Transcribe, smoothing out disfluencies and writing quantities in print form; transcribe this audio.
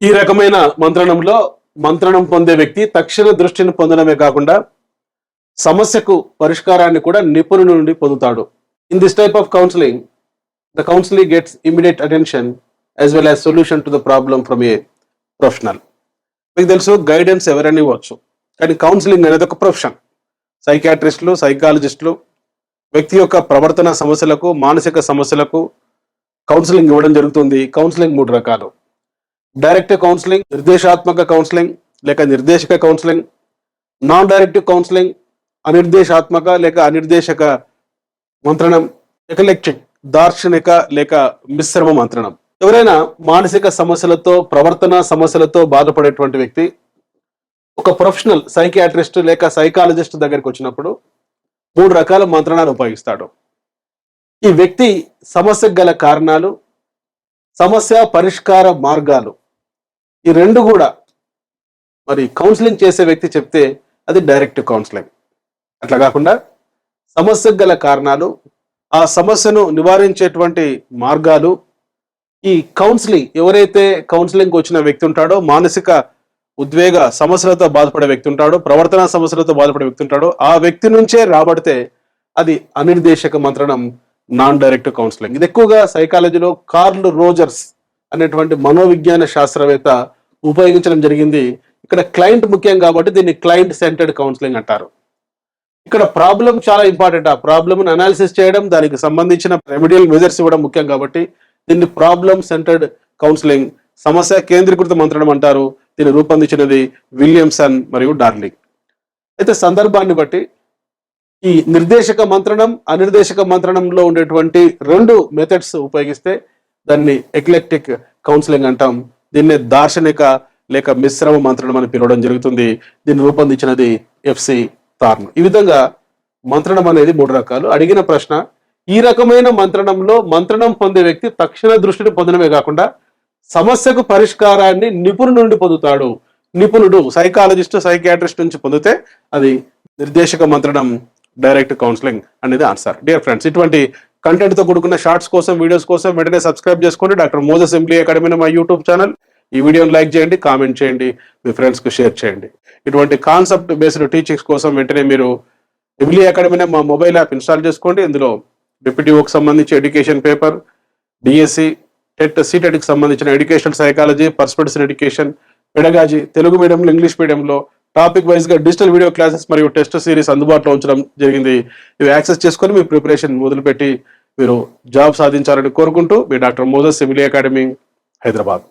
ఈ రకమైన మంత్రణంలో మంత్రణం పొందే వ్యక్తి తక్షణ దృష్టిని పొందడమే కాకుండా సమస్యకు పరిష్కారాన్ని కూడా నిపుణుడి నుండి పొందుతాడు. In this type of counselling, the councillor gets immediate attention as well as solution to the problem from a professional. మీకు తెలుసు, గైడెన్స్ ఎవరైనా ఇవ్వచ్చు, కానీ కౌన్సిలింగ్ అనేది ఒక ప్రొఫెషన్. సైకాట్రిస్టులు, సైకాలజిస్టులు వ్యక్తి యొక్క ప్రవర్తన సమస్యలకు, మానసిక సమస్యలకు కౌన్సిలింగ్ ఇవ్వడం జరుగుతుంది. కౌన్సిలింగ్ 3 రకాలు: డైరెక్ట్ కౌన్సిలింగ్, నిర్దేశాత్మక కౌన్సిలింగ్ లేక నిర్దేశక కౌన్సిలింగ్, నాన్ డైరెక్టివ్ కౌన్సిలింగ్, అనిర్దేశాత్మక లేక అనిర్దేశక మంత్రణం, ఎకలెక్టిక్, దార్శనిక లేక మిశ్రమ మంత్రణం. ఎవరైనా మానసిక సమస్యలతో, ప్రవర్తన సమస్యలతో బాధపడేటువంటి వ్యక్తి ఒక ప్రొఫెషనల్ సైకియాట్రిస్ట్ లేక సైకాలజిస్ట్ దగ్గరికి వచ్చినప్పుడు 3 రకాల మంత్రణాలు ఉపయోగిస్తాడు. ఈ వ్యక్తి సమస్యకు గల కారణాలు, సమస్య పరిష్కార మార్గాలు, ఈ 2 కూడా మరి కౌన్సిలింగ్ చేసే వ్యక్తి చెప్తే అది డైరెక్ట్ కౌన్సిలింగ్. అట్లా కాకుండా సమస్యకు గల కారణాలు, ఆ సమస్యను నివారించేటువంటి మార్గాలు, ఈ కౌన్సిలింగ్ ఎవరైతే కౌన్సిలింగ్కి వచ్చిన వ్యక్తి ఉంటాడో, మానసిక ఉద్వేగ సమస్యలతో బాధపడే వ్యక్తి ఉంటాడో, ప్రవర్తన సమస్యలతో బాధపడే వ్యక్తి ఉంటాడో, ఆ వ్యక్తి నుంచే రాబడితే అది అనిర్దేశక మంత్రణం, నాన్ డైరెక్ట్ కౌన్సిలింగ్. ఇది ఎక్కువగా సైకాలజీలో కార్ల్ రోజర్స్ అనేటువంటి మనోవిజ్ఞాన శాస్త్రవేత్త ఉపయోగించడం జరిగింది. ఇక్కడ క్లయింట్ ముఖ్యం కాబట్టి దీన్ని క్లయింట్ సెంటర్డ్ కౌన్సిలింగ్ అంటారు. ఇక్కడ ప్రాబ్లం చాలా ఇంపార్టెంట్. ఆ ప్రాబ్లమ్ని అనాలిసిస్ చేయడం, దానికి సంబంధించిన రెమెడియల్ మెజర్స్ ఇవ్వడం ముఖ్యం కాబట్టి దీన్ని ప్రాబ్లమ్ సెంటర్డ్ కౌన్సిలింగ్, సమస్య కేంద్రీకృత మంత్రణం అంటారు. దీన్ని రూపొందించినది విలియమ్సన్ మరియు డార్లింగ్. అయితే సందర్భాన్ని బట్టి ఈ నిర్దేశక మంత్రణం, అనిర్దేశక మంత్రణంలో ఉండేటువంటి 2 మెథడ్స్ ఉపయోగిస్తే దాన్ని ఎక్లెక్టిక్ కౌన్సిలింగ్ అంటాం. దీన్నే దార్శనిక లేక మిశ్రమ మంత్రణం అని పిలవడం జరుగుతుంది. దీన్ని రూపొందించినది ఎఫ్సి థార్న్. ఈ విధంగా మంత్రణం అనేది 3 రకాలు. అడిగిన ప్రశ్న, ఈ రకమైన మంత్రణంలో మంత్రణం పొందే వ్యక్తి తక్షణ దృష్టిని పొందడమే కాకుండా సమస్యకు పరిష్కారాన్ని నిపుణుడి నుండి పొందుతాడు. నిపుణుడు సైకాలజిస్ట్, సైకియాట్రిస్ట్ నుంచి పొందితే అది నిర్దేశక మంత్రణం, డైరెక్ట్ కౌన్సిలింగ్ అనేది ఆన్సర్. డియర్ ఫ్రెండ్స్, ఇటువంటి కంటెంట్ తో కూడుకున్న షార్ట్స్ కోసం, వీడియోస్ కోసం వెంటనే సబ్స్క్రైబ్ చేసుకోండి డాక్టర్ మోజెస్ ఎంబ్లీ అకాడమీ మా యూట్యూబ్ ఛానల్. ఈ వీడియోని లైక్ చేయండి, కామెంట్ చేయండి, మీ ఫ్రెండ్స్కి షేర్ చేయండి. ఇటువంటి కాన్సెప్ట్ బేస్డ్ టీచింగ్స్ కోసం వెంటనే మీరు ఎంబ్లీ అకాడమీ మా మొబైల్ యాప్ ఇన్స్టాల్ చేసుకోండి. ఇందులో డిప్యూటీఓకి సంబంధించి ఎడ్యుకేషన్ పేపర్, డిఎస్సి, టెట్, సీటెట్కి సంబంధించిన education psychology, perspective education, pedagogy, Telugu మీడియంలో, ఇంగ్లీష్ మీడియంలో టాపిక్ వైజ్ గా డిజిటల్ వీడియో క్లాసెస్ మరియు టెస్ట్ సిరీస్ అందుబాటులో ఉంచడం జరిగింది. ఇవి యాక్సెస్ చేసుకొని మీ ప్రిపరేషన్ మొదలుపెట్టి మీరు జాబ్ సాధించాలని కోరుకుంటూ మీ డాక్టర్ మోజెస్ ఎంబ్లీ అకాడమీ, హైదరాబాద్.